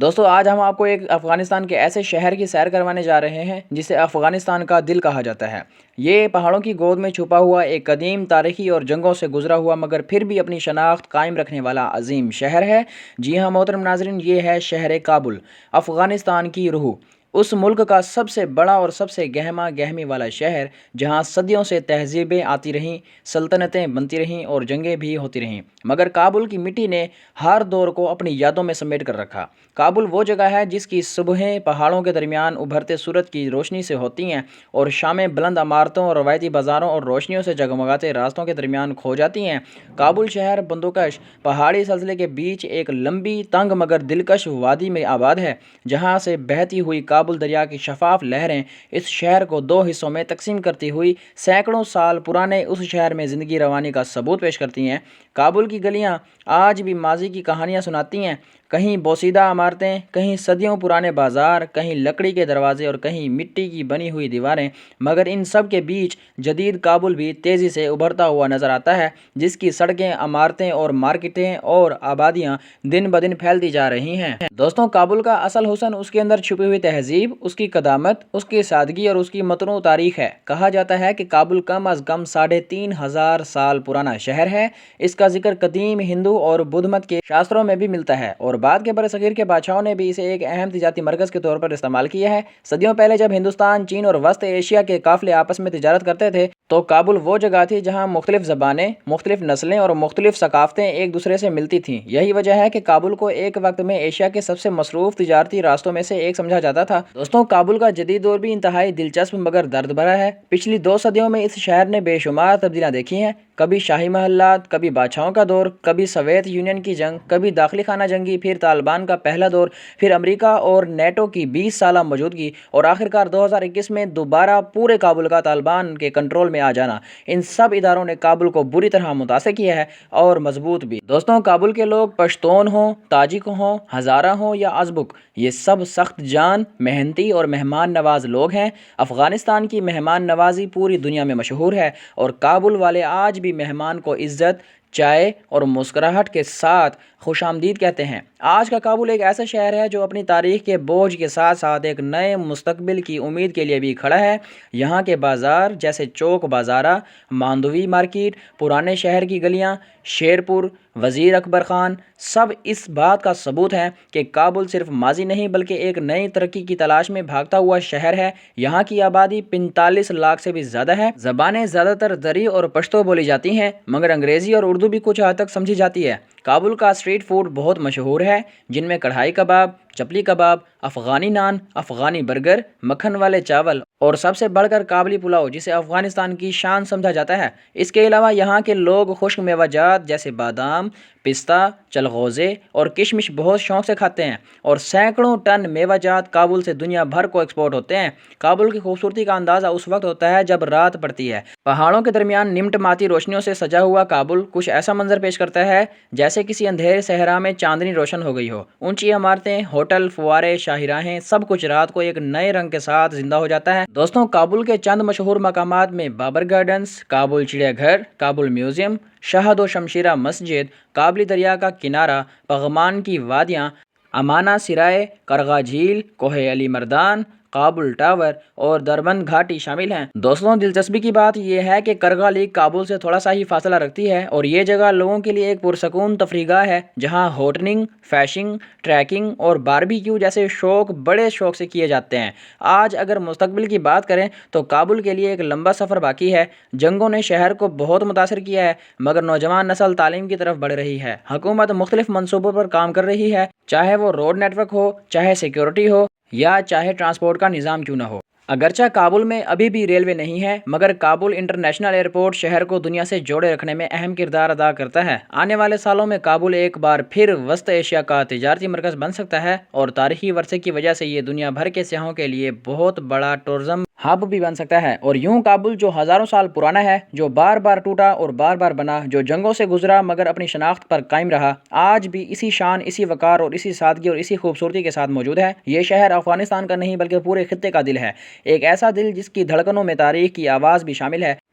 دوستو آج ہم آپ کو ایک افغانستان کے ایسے شہر کی سیر کروانے جا رہے ہیں جسے افغانستان کا دل کہا جاتا ہے۔ یہ پہاڑوں کی گود میں چھپا ہوا ایک قدیم تاریخی اور جنگوں سے گزرا ہوا مگر پھر بھی اپنی شناخت قائم رکھنے والا عظیم شہر ہے۔ جی ہاں محترم ناظرین، یہ ہے شہر کابل، افغانستان کی روح، اس ملک کا سب سے بڑا اور سب سے گہما گہمی والا شہر جہاں صدیوں سے تہذیبیں آتی رہیں، سلطنتیں بنتی رہیں اور جنگیں بھی ہوتی رہیں، مگر کابل کی مٹی نے ہر دور کو اپنی یادوں میں سمیٹ کر رکھا۔ کابل وہ جگہ ہے جس کی صبحیں پہاڑوں کے درمیان ابھرتے سورج کی روشنی سے ہوتی ہیں اور شامیں بلند عمارتوں اور روایتی بازاروں اور روشنیوں سے جگمگاتے راستوں کے درمیان کھو جاتی ہیں۔ کابل شہر بندوکش پہاڑی سلسلے کے بیچ ایک لمبی تنگ مگر دلکش وادی میں آباد ہے، جہاں سے بہتی ہوئی کابل دریا کی شفاف لہریں اس شہر کو دو حصوں میں تقسیم کرتی ہوئی سینکڑوں سال پرانے اس شہر میں زندگی روانی کا ثبوت پیش کرتی ہیں۔ کابل کی گلیاں آج بھی ماضی کی کہانیاں سناتی ہیں، کہیں بوسیدہ عمارتیں، کہیں صدیوں پرانے بازار، کہیں لکڑی کے دروازے اور کہیں مٹی کی بنی ہوئی دیواریں، مگر ان سب کے بیچ جدید کابل بھی تیزی سے ابھرتا ہوا نظر آتا ہے، جس کی سڑکیں، عمارتیں اور مارکیٹیں اور آبادیاں دن بدن پھیلتی جا رہی ہیں۔ دوستوں کابل کا اصل حسن اس کے اندر چھپی ہوئی تہذیب، اس کی قدامت، اس کی سادگی اور اس کی متنوع تاریخ ہے۔ کہا جاتا ہے کہ کابل کم از کم 3500 سال پرانا شہر ہے۔ اس کا ذکر قدیم ہندو اور بدھ مت کے شاستروں میں بھی ملتا ہے اور بعد کے برصغیر کے بادشاہوں نے بھی اسے ایک اہم تجارتی مرکز کے طور پر استعمال کیا ہے۔ صدیوں پہلے جب ہندوستان، چین اور وسط ایشیا کے قافلے آپس میں تجارت کرتے تھے تو کابل وہ جگہ تھی جہاں مختلف زبانیں، مختلف نسلیں اور مختلف ثقافتیں ایک دوسرے سے ملتی تھیں۔ یہی وجہ ہے کہ کابل کو ایک وقت میں ایشیا کے سب سے مصروف تجارتی راستوں میں سے ایک سمجھا جاتا تھا۔ دوستوں کابل کا جدید دور بھی انتہائی دلچسپ مگر درد بھرا ہے۔ پچھلی 2 صدیوں میں اس شہر نے بے شمار تبدیلیاں دیکھی ہیں، کبھی شاہی محلات، کبھی بادشاہوں کا دور، کبھی سوویت یونین کی جنگ، کبھی داخلی خانہ جنگی، پھر طالبان کا پہلا دور، پھر امریکہ اور نیٹو کی 20 سالہ موجودگی اور آخرکار 2021 میں دوبارہ پورے کابل کا طالبان کے کنٹرول میں آ جانا۔ ان سب اداروں نے کابل کو بری طرح متاثر کیا ہے اور مضبوط بھی۔ دوستوں کابل کے لوگ پشتون ہوں، تاجک ہوں، ہزارہ ہوں یا ازبک، یہ سب سخت جان، محنتی اور مہمان نواز لوگ ہیں۔ افغانستان کی مہمان نوازی پوری دنیا میں مشہور ہے اور کابل والے آج بھی مہمان کو عزت، چائے اور مسکراہٹ کے ساتھ خوش آمدید کہتے ہیں۔ آج کا کابل ایک ایسا شہر ہے جو اپنی تاریخ کے بوجھ کے ساتھ ساتھ ایک نئے مستقبل کی امید کے لیے بھی کھڑا ہے۔ یہاں کے بازار جیسے چوک بازارہ، ماندوی مارکیٹ، پرانے شہر کی گلیاں، شیرپور، وزیر اکبر خان، سب اس بات کا ثبوت ہیں کہ کابل صرف ماضی نہیں بلکہ ایک نئی ترقی کی تلاش میں بھاگتا ہوا شہر ہے۔ یہاں کی آبادی 45 لاکھ سے بھی زیادہ ہے۔ زبانیں زیادہ تر دری اور پشتو بولی جاتی ہیں مگر انگریزی اور اردو بھی کچھ حد تک سمجھی جاتی ہے۔ کابل کا اسٹریٹ فوڈ بہت مشہور ہے، جن میں کڑھائی کباب، چپلی کباب، افغانی نان، افغانی برگر، مکھن والے چاول اور سب سے بڑھ کر کابلی پلاؤ جسے افغانستان کی شان سمجھا جاتا ہے۔ اس کے علاوہ یہاں کے لوگ خشک میوہ جات جیسے بادام، پستہ، چلغوزے اور کشمش بہت شوق سے کھاتے ہیں اور سینکڑوں ٹن میوہ جات کابل سے دنیا بھر کو ایکسپورٹ ہوتے ہیں۔ کابل کی خوبصورتی کا اندازہ اس وقت ہوتا ہے جب رات پڑتی ہے۔ پہاڑوں کے درمیان نمٹماتی روشنیوں سے سجا ہوا کابل کچھ ایسا منظر پیش کرتا ہے جیسے کسی اندھیرے صحرا میں چاندنی روشن ہو گئی ہو۔ اونچی عمارتیں، ہوٹل، فوارے، شاہراہیں، سب کچھ رات کو ایک نئے رنگ کے ساتھ زندہ ہو جاتا ہے۔ دوستوں کابل کے چند مشہور مقامات میں بابر گارڈنز، کابل چڑیا گھر، کابل میوزیم، شہد و شمشیرہ مسجد، کابلی دریا کا کنارہ، پغمان کی وادیاں، امانہ سرائے، کرغا جھیل، کوہ علی مردان، کابل ٹاور اور دربند گھاٹی شامل ہیں۔ دوستوں دلچسپی کی بات یہ ہے کہ کرغا لیک کابل سے تھوڑا سا ہی فاصلہ رکھتی ہے اور یہ جگہ لوگوں کے لیے ایک پرسکون تفریح گاہ ہے جہاں ہوٹنگ، فیشنگ، ٹریکنگ اور باربیکیو جیسے شوق بڑے شوق سے کیے جاتے ہیں۔ آج اگر مستقبل کی بات کریں تو کابل کے لیے ایک لمبا سفر باقی ہے۔ جنگوں نے شہر کو بہت متاثر کیا ہے مگر نوجوان نسل تعلیم کی طرف بڑھ رہی ہے۔ حکومت مختلف منصوبوں پر کام کر رہی ہے، چاہے وہ روڈ نیٹ ورک ہو، چاہے سیکیورٹی ہو یا چاہے ٹرانسپورٹ کا نظام کیوں نہ ہو۔ اگرچہ کابل میں ابھی بھی ریلوے نہیں ہے مگر کابل انٹرنیشنل ایئرپورٹ شہر کو دنیا سے جوڑے رکھنے میں اہم کردار ادا کرتا ہے۔ آنے والے سالوں میں کابل ایک بار پھر وسط ایشیا کا تجارتی مرکز بن سکتا ہے اور تاریخی ورثے کی وجہ سے یہ دنیا بھر کے سیاحوں کے لیے بہت بڑا ٹورزم ہب بھی بن سکتا ہے۔ اور یوں کابل جو ہزاروں سال پرانا ہے، جو بار بار ٹوٹا اور بار بار بنا، جو جنگوں سے گزرا مگر اپنی شناخت پر قائم رہا، آج بھی اسی شان، اسی وقار اور اسی سادگی اور اسی خوبصورتی کے ساتھ موجود ہے۔ یہ شہر افغانستان کا نہیں بلکہ پورے خطے کا دل ہے، ایک ایسا دل جس کی دھڑکنوں میں تاریخ کی آواز بھی شامل ہے۔